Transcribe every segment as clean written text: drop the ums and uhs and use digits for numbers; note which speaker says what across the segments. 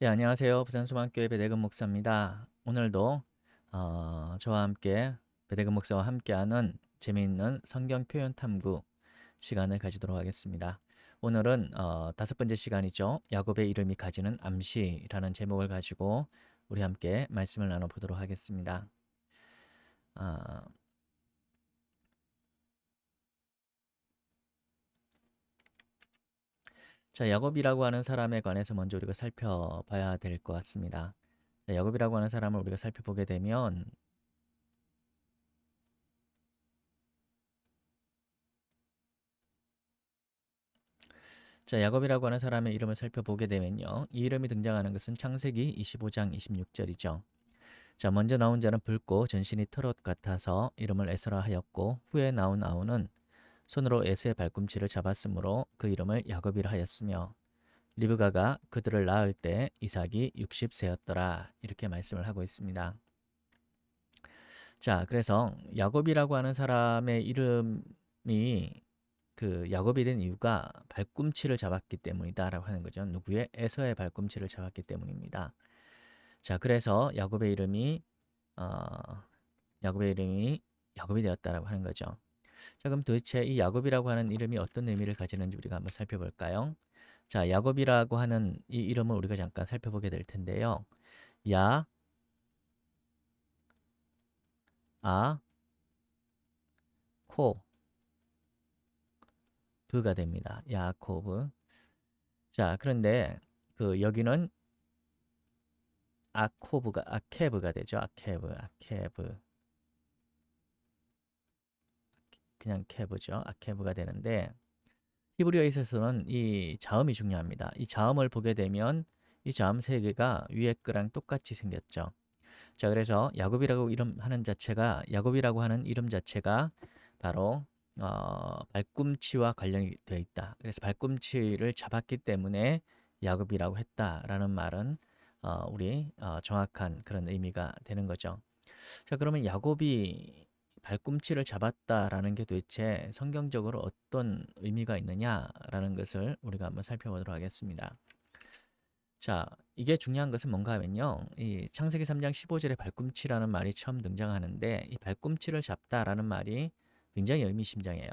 Speaker 1: 예, 안녕하세요. 부산수만교회 배대근 목사입니다. 오늘도 저와 함께 배대근 목사와 함께하는 재미있는 성경 표현 탐구 시간을 가지도록 하겠습니다. 오늘은 다섯 번째 시간이죠. 야곱의 이름이 가지는 암시라는 제목을 가지고 우리 함께 말씀을 나눠보도록 하겠습니다. 아, 자, 야곱이라고 하는 사람에 관해서 먼저 우리가 살펴봐야 될 것 같습니다. 자, 야곱이라고 하는 사람을 우리가 살펴보게 되면 자, 야곱이라고 하는 사람의 이름을 살펴보게 되면요. 이 이름이 등장하는 것은 창세기 25장 26절이죠. 자, 먼저 나온 자는 붉고 전신이 털옷 같아서 이름을 에서라 하였고 후에 나온 아우는 손으로 에서의 발꿈치를 잡았으므로 그 이름을 야곱이라 하였으며 리브가가 그들을 낳을 때 이삭이 60세였더라. 이렇게 말씀을 하고 있습니다. 자, 그래서 야곱이라고 하는 사람의 이름이 그 야곱이 된 이유가 발꿈치를 잡았기 때문이다라고 하는 거죠. 누구의? 에서의 발꿈치를 잡았기 때문입니다. 자, 그래서 어, 야곱의 이름이 야곱이 되었다라고 하는 거죠. 자, 그럼 도대체 이 야곱이라고 하는 이름이 어떤 의미를 가지는지 우리가 한번 살펴볼까요? 자, 야곱이라고 하는 이 이름을 우리가 잠깐 살펴보게 될 텐데요. 야, 아, 코, 브가 됩니다. 야코브. 자, 그런데 그 여기는 아케브가 되죠. 아케브. 그냥 케브죠. 아케브가 되는데 히브리어에 있어서는 이 자음이 중요합니다. 이 자음을 보게 되면 이 자음 세 개가 위에 거랑 똑같이 생겼죠. 자, 그래서 야곱이라고 하는 이름 자체가 바로 발꿈치와 관련이 되어 있다. 그래서 발꿈치를 잡았기 때문에 야곱이라고 했다라는 말은 우리 정확한 그런 의미가 되는 거죠. 자, 그러면 야곱이 발꿈치를 잡았다라는 게 도대체 성경적으로 어떤 의미가 있느냐라는 것을 우리가 한번 살펴보도록 하겠습니다. 자, 이게 중요한 것은 뭔가 하면요. 이 창세기 3장 15절에 발꿈치라는 말이 처음 등장하는데 이 발꿈치를 잡다라는 말이 굉장히 의미심장해요.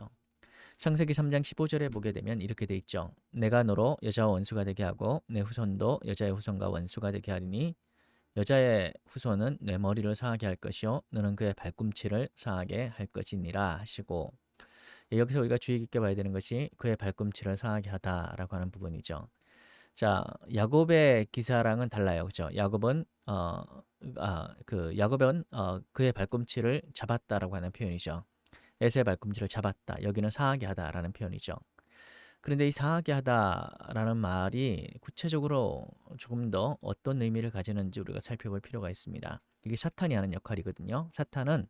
Speaker 1: 창세기 3장 15절에 보게 되면 이렇게 돼 있죠. 내가 너로 여자와 원수가 되게 하고 내 후손도 여자의 후손과 원수가 되게 하리니 여자의 후손은 내 머리를 상하게 할 것이요 너는 그의 발꿈치를 상하게 할 것이니라 하시고 여기서 우리가 주의 깊게 봐야 되는 것이 그의 발꿈치를 상하게 하다라고 하는 부분이죠. 자, 야곱의 기사랑은 달라요. 그죠? 야곱은 그의 발꿈치를 잡았다라고 하는 표현이죠. 에서의 발꿈치를 잡았다. 여기는 상하게 하다라는 표현이죠. 그런데 이 상하게 하다라는 말이 구체적으로 조금 더 어떤 의미를 가지는지 우리가 살펴볼 필요가 있습니다. 이게 사탄이 하는 역할이거든요. 사탄은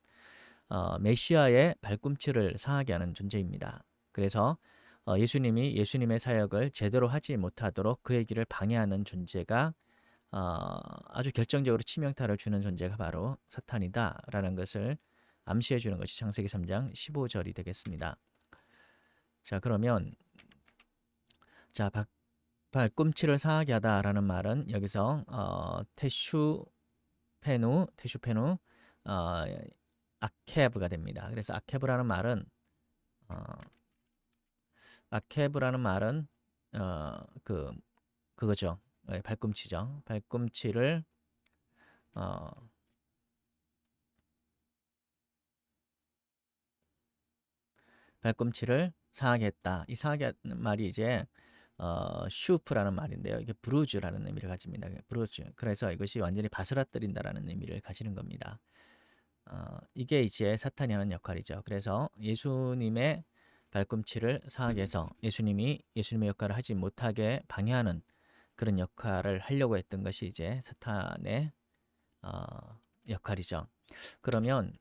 Speaker 1: 메시아의 발꿈치를 상하게 하는 존재입니다. 그래서 예수님이 예수님의 사역을 제대로 하지 못하도록 그의 길을 방해하는 존재가 아주 결정적으로 치명타를 주는 존재가 바로 사탄이다라는 것을 암시해 주는 것이 창세기 3장 15절이 되겠습니다. 자, 그러면 자, 발꿈치를 상하게 하다라는 말은 여기서 테슈페누 어, 아케브가 됩니다. 그래서 어, 아케브라는 말은 어, 그 그거죠. 발꿈치죠. 어, 발꿈치를 상하게 했다. 이 상하게 하는 말이 이제 슈프라는 말인데요. 이게 브루즈라는 의미를 가집니다. 브루즈. 그래서 이것이 완전히 바스라뜨린다라는 의미를 가지는 겁니다. 이게 이제 사탄이 하는 역할이죠. 그래서 예수님의 발꿈치를 상하게 해서 예수님이 예수님의 역할을 하지 못하게 방해하는 그런 역할을 하려고 했던 것이 이제 사탄의 역할이죠. 그러면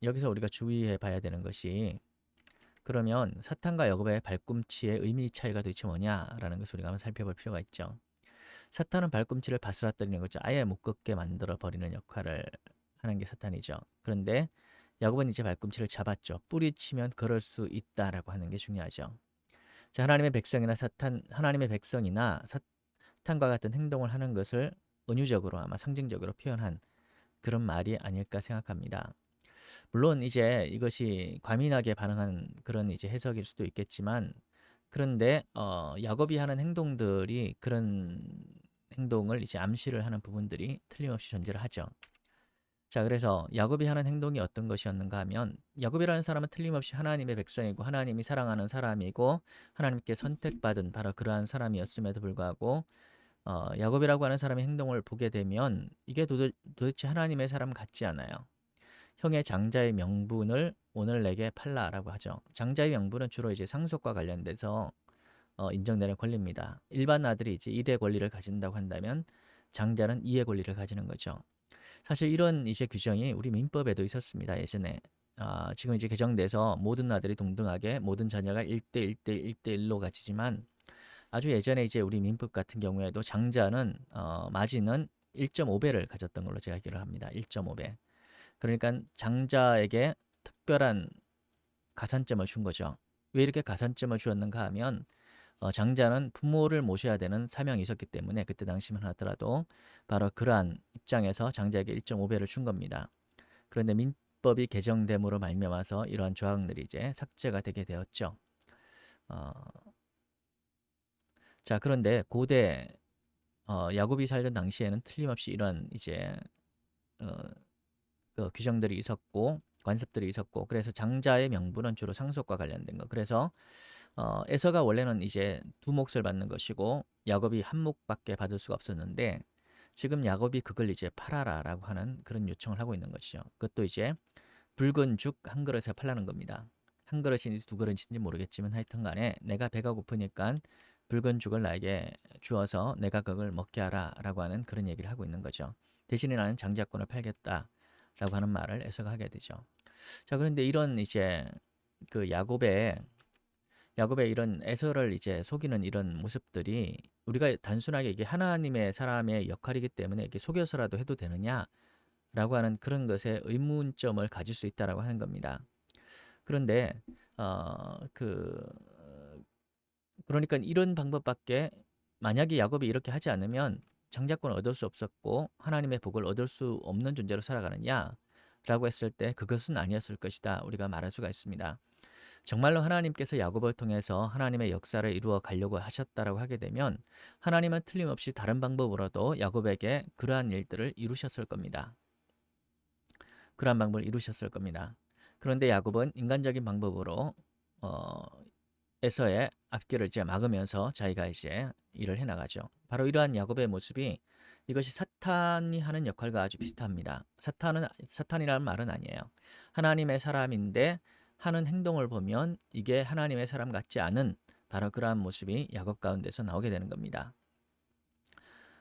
Speaker 1: 여기서 우리가 주의해 봐야 되는 것이 그러면 사탄과 야곱의 발꿈치의 의미 차이가 도대체 뭐냐라는 것을 우리가 한번 살펴볼 필요가 있죠. 사탄은 발꿈치를 바스라뜨리는 거죠. 아예 못 걷게 만들어 버리는 역할을 하는 게 사탄이죠. 그런데 야곱은 이제 발꿈치를 잡았죠. 뿌리치면 그럴 수 있다라고 하는 게 중요하죠. 자, 하나님의 백성이나 사탄과 같은 행동을 하는 것을 은유적으로 아마 상징적으로 표현한 그런 말이 아닐까 생각합니다. 물론 이제 이것이 과민하게 반응한 그런 이제 해석일 수도 있겠지만, 그런데 야곱이 하는 행동들이 그런 행동을 이제 암시를 하는 부분들이 틀림없이 존재를 하죠. 자, 그래서 야곱이 하는 행동이 어떤 것이었는가 하면, 야곱이라는 사람은 틀림없이 하나님의 백성이고 하나님이 사랑하는 사람이고 하나님께 선택받은 바로 그러한 사람이었음에도 불구하고, 야곱이라고 하는 사람의 행동을 보게 되면 이게 도대체 하나님의 사람 같지 않아요. 형의 장자의 명분을 오늘 내게 팔라라고 하죠. 장자의 명분은 주로 이제 상속과 관련돼서 인정되는 권리입니다. 일반 아들이 이제 1의 권리를 가진다고 한다면 장자는 2의 권리를 가지는 거죠. 사실 이런 이제 규정이 우리 민법에도 있었습니다. 예전에. 지금 이제 개정돼서 모든 아들이 동등하게 모든 자녀가 1대 1대 1대 1로 가지지만, 아주 예전에 이제 우리 민법 같은 경우에도 장자는 마진은 1.5배를 가졌던 걸로 제가 기억을 합니다. 1.5배. 그러니까 장자에게 특별한 가산점을 준 거죠. 왜 이렇게 가산점을 주었는가 하면, 장자는 부모를 모셔야 되는 사명이 있었기 때문에, 그때 당시만 하더라도 바로 그러한 입장에서 장자에게 1.5배를 준 겁니다. 그런데 민법이 개정됨으로 말미암아서 이러한 조항들이 이제 삭제가 되게 되었죠. 어, 자, 그런데 고대 야곱이 살던 당시에는 틀림없이 이런 이제 어, 그 규정들이 있었고 관습들이 있었고, 그래서 장자의 명분은 주로 상속과 관련된 거. 그래서 에서가 원래는 이제 두 몫을 받는 것이고 야곱이 한 몫밖에 받을 수가 없었는데, 지금 야곱이 그걸 이제 팔아라라고 하는 그런 요청을 하고 있는 것이죠. 그것도 이제 붉은 죽 한 그릇에 팔라는 겁니다. 한 그릇인지 두 그릇인지 모르겠지만 하여튼 간에 내가 배가 고프니까 붉은 죽을 나에게 주어서 내가 그걸 먹게 하라라고 하는 그런 얘기를 하고 있는 거죠. 대신에 나는 장자권을 팔겠다라고 하는 말을 에서가 하게 되죠. 자, 그런데 이런 이제 그 야곱의 이런 에서를 이제 속이는 이런 모습들이, 우리가 단순하게 이게 하나님의 사람의 역할이기 때문에 이게 속여서라도 해도 되느냐라고 하는 그런 것에 의문점을 가질 수 있다라고 하는 겁니다. 그런데 어, 그 그러니까 이런 방법밖에, 만약에 야곱이 이렇게 하지 않으면 장자권을 얻을 수 없었고 하나님의 복을 얻을 수 없는 존재로 살아가느냐라고 했을 때 그것은 아니었을 것이다, 우리가 말할 수가 있습니다. 정말로 하나님께서 야곱을 통해서 하나님의 역사를 이루어 가려고 하셨다라고 하게 되면, 하나님은 틀림없이 다른 방법으로도 야곱에게 그러한 일들을 이루셨을 겁니다. 그러한 방법을 이루셨을 겁니다. 그런데 야곱은 인간적인 방법으로 어, 에서의 앞길을 이제 막으면서 자기가 이제 일을 해나가죠. 바로 이러한 야곱의 모습이, 이것이 사탄이 하는 역할과 아주 비슷합니다. 사탄이라는 말은 아니에요. 하나님의 사람인데 하는 행동을 보면 이게 하나님의 사람 같지 않은 바로 그러한 모습이 야곱 가운데서 나오게 되는 겁니다.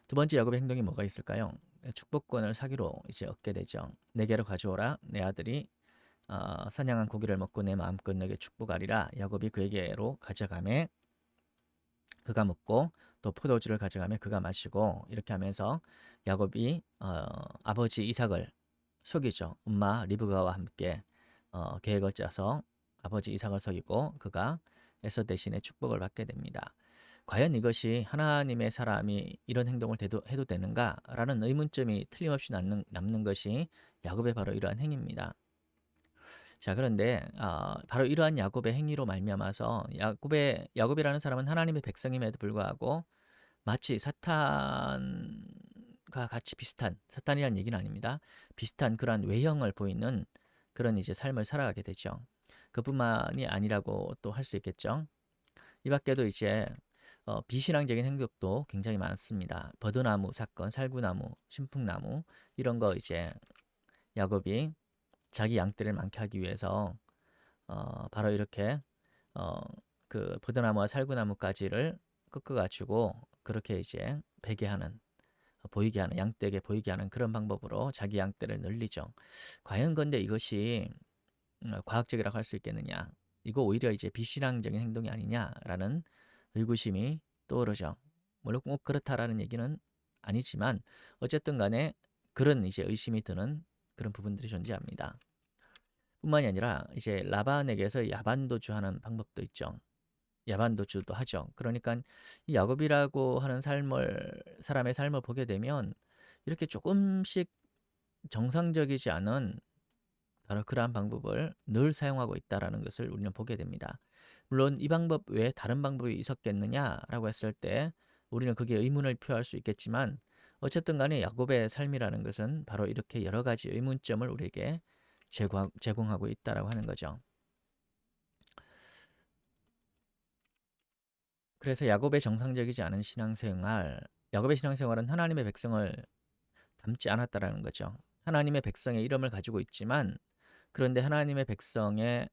Speaker 1: 두 번째 야곱의 행동이 뭐가 있을까요? 축복권을 사기로 이제 얻게 되죠. 내게로 가져오라. 내 아들이 사냥한 고기를 먹고 내 마음껏 내게 축복하리라. 야곱이 그에게로 가져가매 그가 먹고 또 포도주를 가져가며 그가 마시고, 이렇게 하면서 야곱이 아버지 이삭을 속이죠. 엄마 리브가와 함께 계획을 짜서 아버지 이삭을 속이고 그가 에서 대신에 축복을 받게 됩니다. 과연 이것이 하나님의 사람이 이런 행동을 해도 되는가라는 의문점이 틀림없이 남는 것이 야곱의 바로 이러한 행위입니다. 자, 그런데 바로 이러한 야곱의 행위로 말미암아서 야곱이라는 사람은 하나님의 백성임에도 불구하고 마치 사탄과 같이 비슷한, 사탄이란 얘기는 아닙니다. 비슷한 그러한 외형을 보이는 그런 이제 삶을 살아가게 되죠. 그뿐만이 아니라고 또 할 수 있겠죠. 이 밖에도 이제 비신앙적인 행동도 굉장히 많습니다. 버드나무 사건, 살구나무, 신풍나무, 이런 거 이제 야곱이 자기 양떼를 많게 하기 위해서 바로 이렇게 그 버드나무와 살구나무까지를 꺾어가지고 그렇게 이제 베게 하는, 보이게 하는, 양떼에게 보이게 하는 그런 방법으로 자기 양떼를 늘리죠. 과연 근데 이것이 과학적이라고 할 수 있겠느냐? 이거 오히려 이제 비신앙적인 행동이 아니냐라는 의구심이 떠오르죠. 물론 꼭 그렇다라는 얘기는 아니지만 어쨌든 간에 그런 이제 의심이 드는 그런 부분들이 존재합니다. 뿐만이 아니라 이제 라반에게서 야반도주하는 방법도 있죠. 야반도주도 하죠. 그러니까 이 야곱이라고 하는 사람의 삶을 보게 되면 이렇게 조금씩 정상적이지 않은 바로 그러한 방법을 늘 사용하고 있다라는 것을 우리는 보게 됩니다. 물론 이 방법 외에 다른 방법이 있었겠느냐라고 했을 때 우리는 그게 의문을 표할 수 있겠지만 어쨌든 간에 야곱의 삶이라는 것은 바로 이렇게 여러 가지 의문점을 우리에게 제공하고 있다라고 하는 거죠. 그래서 야곱의 정상적이지 않은 신앙생활, 야곱의 신앙생활은 하나님의 백성을 닮지 않았다라는 거죠. 하나님의 백성의 이름을 가지고 있지만 그런데 하나님의 백성의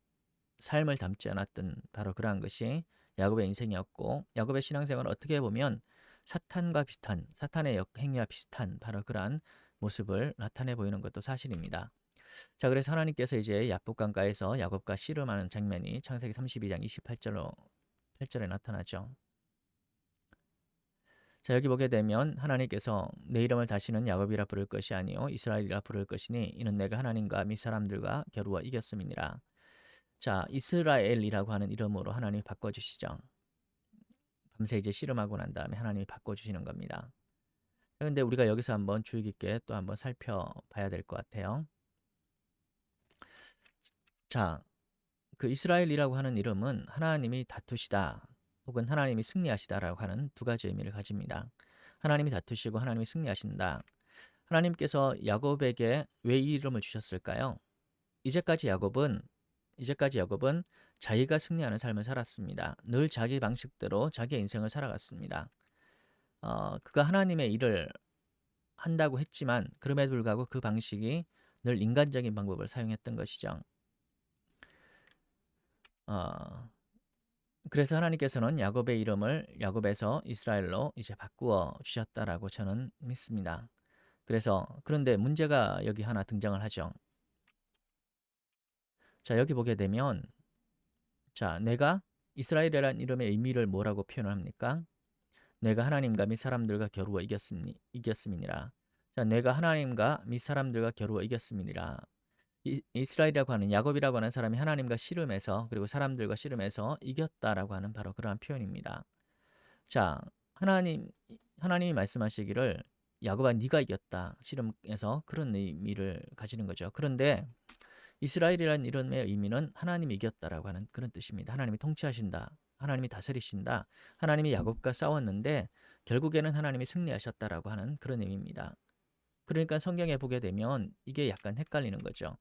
Speaker 1: 삶을 담지 않았던 바로 그러한 것이 야곱의 인생이었고 야곱의 신앙생활은 어떻게 보면 사탄과 비슷한 사탄의 행위와 비슷한 바로 그러한 모습을 나타내 보이는 것도 사실입니다. 자, 그래서 하나님께서 이제 야복강가에서 야곱과 씨름하는 장면이 창세기 32장 8절에 나타나죠. 자, 여기 보게 되면 하나님께서 내 이름을 다시는 야곱이라 부를 것이 아니요 이스라엘이라 부를 것이니 이는 내가 하나님과 및 사람들과 겨루어 이겼음이니라. 자, 이스라엘이라고 하는 이름으로 하나님이 바꿔주시죠. 밤새 이제 씨름하고 난 다음에 하나님이 바꿔주시는 겁니다. 그런데 우리가 여기서 한번 주의 깊게 또 한번 살펴봐야 될 것 같아요. 자, 그 이스라엘이라고 하는 이름은 하나님이 다투시다 혹은 하나님이 승리하시다라고 하는 두 가지 의미를 가집니다. 하나님이 다투시고 하나님이 승리하신다. 하나님께서 야곱에게 왜 이 이름을 주셨을까요? 이제까지 야곱은 자기가 승리하는 삶을 살았습니다. 늘 자기 방식대로 자기의 인생을 살아갔습니다. 그가 하나님의 일을 한다고 했지만 그럼에도 불구하고 그 방식이 늘 인간적인 방법을 사용했던 것이죠. 어, 그래서 하나님께서는 야곱의 이름을 야곱에서 이스라엘로 이제 바꾸어 주셨다라고 저는 믿습니다. 그런데 문제가 여기 하나 등장을 하죠. 자, 여기 보게 되면 자, 내가 이스라엘이라는 이름의 의미를 뭐라고 표현을 합니까? 내가 하나님과 및 사람들과 겨루어 이겼음이니라. 자, 내가 하나님과 및 사람들과 겨루어 이겼음이니라. 이스라엘이라고 하는 야곱이라고 하는 사람이 하나님과 씨름해서 그리고 사람들과 씨름해서 이겼다라고 하는 바로 그러한 표현입니다. 자, 하나님이 말씀하시기를 야곱아 네가 이겼다. 씨름에서 그런 의미를 가지는 거죠. 그런데 이스라엘이라는 이름의 의미는 하나님이 이겼다라고 하는 그런 뜻입니다. 하나님이 통치하신다. 하나님이 다스리신다. 하나님이 야곱과 싸웠는데 결국에는 하나님이 승리하셨다라고 하는 그런 의미입니다. 그러니까 성경에 보게 되면 이게 약간 헷갈리는 거죠.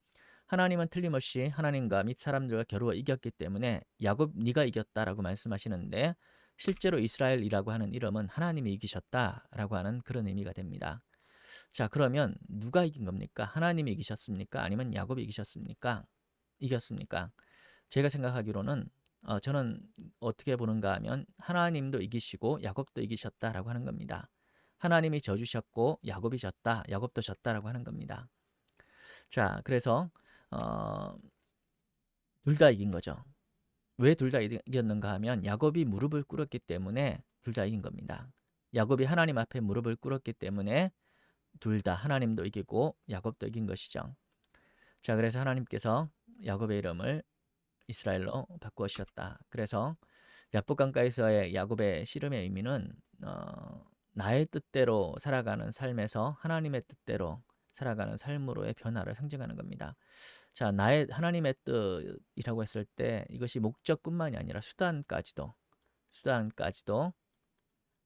Speaker 1: 하나님은 틀림없이 하나님과 및 사람들과 겨루어 이겼기 때문에 야곱 네가 이겼다라고 말씀하시는데 실제로 이스라엘이라고 하는 이름은 하나님이 이기셨다라고 하는 그런 의미가 됩니다. 자, 그러면 누가 이긴 겁니까? 하나님이 이기셨습니까? 아니면 야곱이 이기셨습니까? 이겼습니까? 제가 생각하기로는 저는 어떻게 보는가 하면 하나님도 이기시고 야곱도 이기셨다라고 하는 겁니다. 하나님이 져주셨고 야곱이 졌다, 야곱도 졌다라고 하는 겁니다. 자, 그래서 어, 둘 다 이긴 거죠. 왜 둘 다 이겼는가 하면 야곱이 무릎을 꿇었기 때문에 둘 다 이긴 겁니다. 야곱이 하나님 앞에 무릎을 꿇었기 때문에 둘 다 하나님도 이기고 야곱도 이긴 것이죠. 자, 그래서 하나님께서 야곱의 이름을 이스라엘로 바꾸어 주셨다. 그래서 야복강가에서의 야곱의 씨름의 의미는 나의 뜻대로 살아가는 삶에서 하나님의 뜻대로 살아가는 삶으로의 변화를 상징하는 겁니다. 자, 하나님의 뜻이라고 했을 때 이것이 목적뿐만이 아니라 수단까지도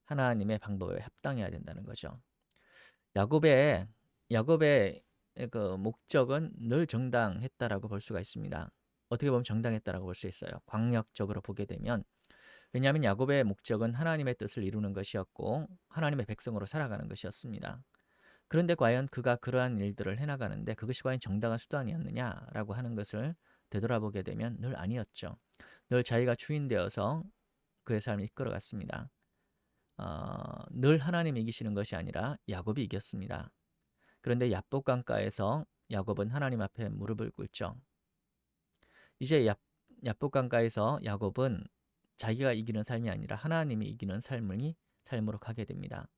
Speaker 1: 하나님의 방법에 합당해야 된다는 거죠. 야곱의 그 목적은 늘 정당했다라고 볼 수가 있습니다. 어떻게 보면 정당했다라고 볼 수 있어요. 광역적으로 보게 되면 왜냐하면 야곱의 목적은 하나님의 뜻을 이루는 것이었고 하나님의 백성으로 살아가는 것이었습니다. 그런데 과연 그가 그러한 일들을 해나가는데 그것이 과연 정당한 수단이었느냐라고 하는 것을 되돌아보게 되면 늘 아니었죠. 늘 자기가 주인 되어서 그의 삶을 이끌어갔습니다. 늘 하나님이 이기시는 것이 아니라 야곱이 이겼습니다. 그런데 야복강가에서 야곱은 하나님 앞에 무릎을 꿇죠. 이제 야복강가에서 야곱은 자기가 이기는 삶이 아니라 하나님이 이기는 삶으로 가게 됩니다.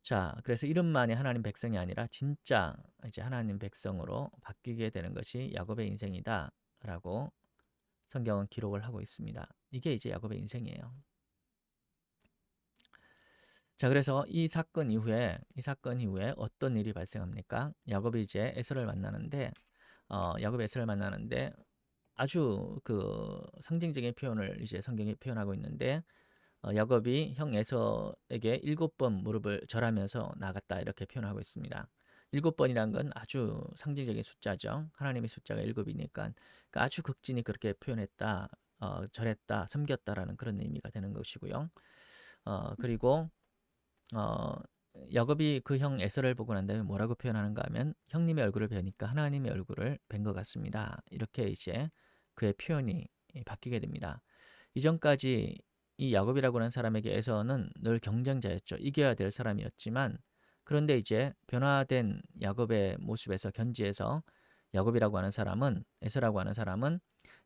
Speaker 1: 자, 그래서 이름만의 하나님 백성이 아니라 진짜 이제 하나님 백성으로 바뀌게 되는 것이 야곱의 인생이다라고 성경은 기록을 하고 있습니다. 이게 이제 야곱의 인생이에요. 자, 그래서 이 사건 이후에 어떤 일이 발생합니까? 야곱이 이제 에서를 만나는데, 야곱이 에서를 만나는데 아주 그 상징적인 표현을 이제 성경이 표현하고 있는데, 야곱이 형 에서에게 7번 무릎을 절하면서 나갔다 이렇게 표현하고 있습니다. 7번이란 건 아주 상징적인 숫자죠. 하나님의 숫자가 7이니까 그러니까 아주 극진히 그렇게 표현했다, 절했다, 섬겼다라는 그런 의미가 되는 것이고요. 그리고 어, 야곱이 그 형 에서를 보고 난 다음에 뭐라고 표현하는가 하면 형님의 얼굴을 뵈니까 하나님의 얼굴을 뵌 것 같습니다. 이렇게 이제 그의 표현이 바뀌게 됩니다. 이전까지 이 야곱이라고 하는 사람에게 에서는 늘 경쟁자였죠. 이겨야 될 사람이었지만 그런데 이제 변화된 야곱의 모습에서 견지에서 야곱이라고 하는 사람은 에서라고 하는 사람은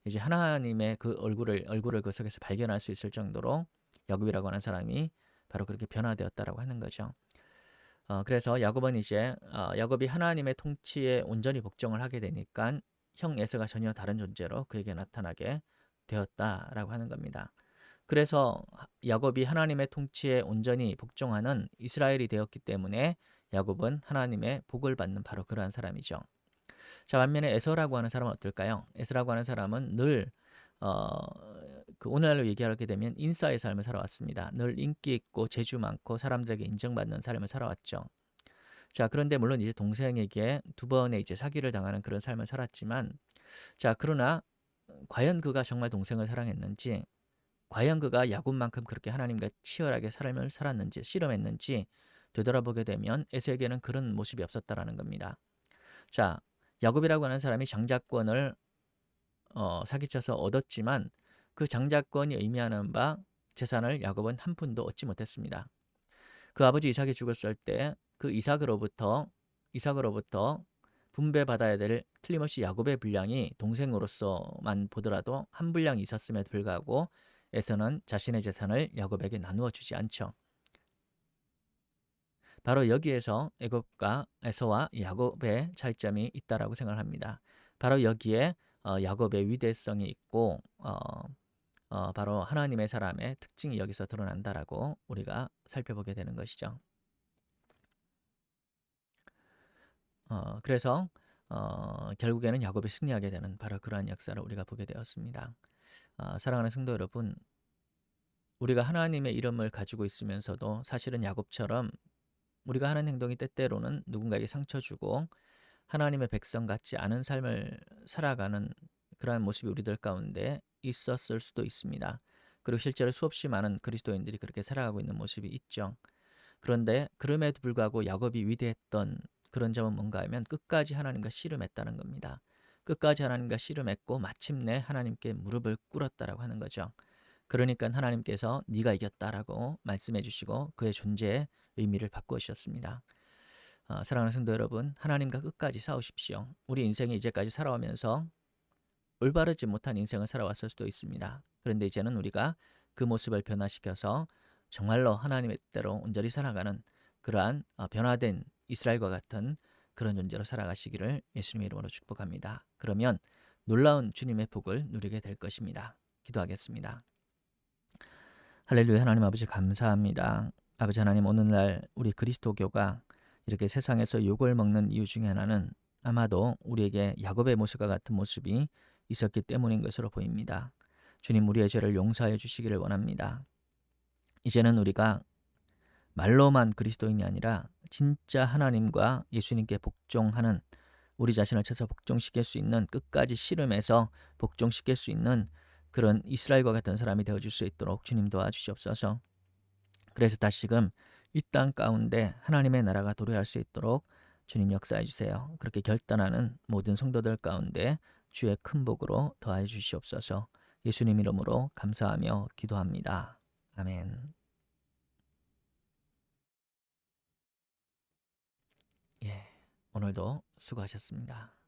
Speaker 1: 이제 하나님의 그 얼굴을 그 속에서 발견할 수 있을 정도로 야곱이라고 하는 사람이 바로 그렇게 변화되었다라고 하는 거죠. 그래서 야곱이 하나님의 통치에 온전히 복종을 하게 되니까 형 에서가 전혀 다른 존재로 그에게 나타나게 되었다라고 하는 겁니다. 그래서 야곱이 하나님의 통치에 온전히 복종하는 이스라엘이 되었기 때문에 야곱은 하나님의 복을 받는 바로 그러한 사람이죠. 자, 반면에 에서라고 하는 사람은 어떨까요? 에서라고 하는 사람은 늘 그 오늘날로 얘기하게 되면 인싸의 삶을 살아왔습니다. 늘 인기 있고 재주 많고 사람들에게 인정받는 삶을 살아왔죠. 자, 그런데 물론 이제 동생에게 2번의 이제 사기를 당하는 그런 삶을 살았지만, 자, 그러나 과연 그가 정말 동생을 사랑했는지, 과연 그가 야곱만큼 그렇게 하나님과 치열하게 삶을 살았는지, 씨름했는지 되돌아보게 되면 에서에게는 그런 모습이 없었다라는 겁니다. 자, 야곱이라고 하는 사람이 장자권을 사기쳐서 얻었지만 그 장자권이 의미하는 바 재산을 야곱은 한 푼도 얻지 못했습니다. 그 아버지 이삭이 죽었을 때 그 이삭으로부터 분배받아야 될 틀림없이 야곱의 분량이 동생으로서만 보더라도 한 분량이 있었음에도 불구하고 에서는 자신의 재산을 야곱에게 나누어 주지 않죠. 바로 여기에서 애굽과 에서와 야곱의 차이점이 있다라고 생각을 합니다. 바로 여기에 야곱의 위대성이 있고 바로 하나님의 사람의 특징이 여기서 드러난다라고 우리가 살펴보게 되는 것이죠. 그래서 결국에는 야곱이 승리하게 되는 바로 그러한 역사를 우리가 보게 되었습니다. 사랑하는 성도 여러분, 우리가 하나님의 이름을 가지고 있으면서도 사실은 야곱처럼 우리가 하는 행동이 때때로는 누군가에게 상처 주고 하나님의 백성 같지 않은 삶을 살아가는 그러한 모습이 우리들 가운데 있었을 수도 있습니다. 그리고 실제로 수없이 많은 그리스도인들이 그렇게 살아가고 있는 모습이 있죠. 그런데 그럼에도 불구하고 야곱이 위대했던 그런 점은 뭔가 하면 끝까지 하나님과 씨름했다는 겁니다. 끝까지 하나님과 씨름했고 마침내 하나님께 무릎을 꿇었다라고 하는 거죠. 그러니까 하나님께서 네가 이겼다라고 말씀해 주시고 그의 존재의 의미를 바꾸셨습니다. 사랑하는 성도 여러분, 하나님과 끝까지 싸우십시오. 우리 인생이 이제까지 살아오면서 올바르지 못한 인생을 살아왔을 수도 있습니다. 그런데 이제는 우리가 그 모습을 변화시켜서 정말로 하나님의 뜻대로 온전히 살아가는 그러한 변화된 이스라엘과 같은 그런 존재로 살아가시기를 예수님의 이름으로 축복합니다. 그러면 놀라운 주님의 복을 누리게 될 것입니다. 기도하겠습니다. 할렐루야. 하나님 아버지 감사합니다. 아버지 하나님, 오늘날 우리 그리스도교가 이렇게 세상에서 욕을 먹는 이유 중에 하나는 아마도 우리에게 야곱의 모습과 같은 모습이 있었기 때문인 것으로 보입니다. 주님, 우리의 죄를 용서해 주시기를 원합니다. 이제는 우리가 말로만 그리스도인이 아니라 진짜 하나님과 예수님께 복종하는, 우리 자신을 쳐서 복종시킬 수 있는, 끝까지 씨름해서 복종시킬 수 있는 그런 이스라엘과 같은 사람이 되어줄 수 있도록 주님 도와주시옵소서. 그래서 다시금 이 땅 가운데 하나님의 나라가 도래할 수 있도록 주님 역사해 주세요. 그렇게 결단하는 모든 성도들 가운데 주의 큰 복으로 더하여 주시옵소서. 예수님 이름으로 감사하며 기도합니다. 아멘. 예, 오늘도 수고하셨습니다.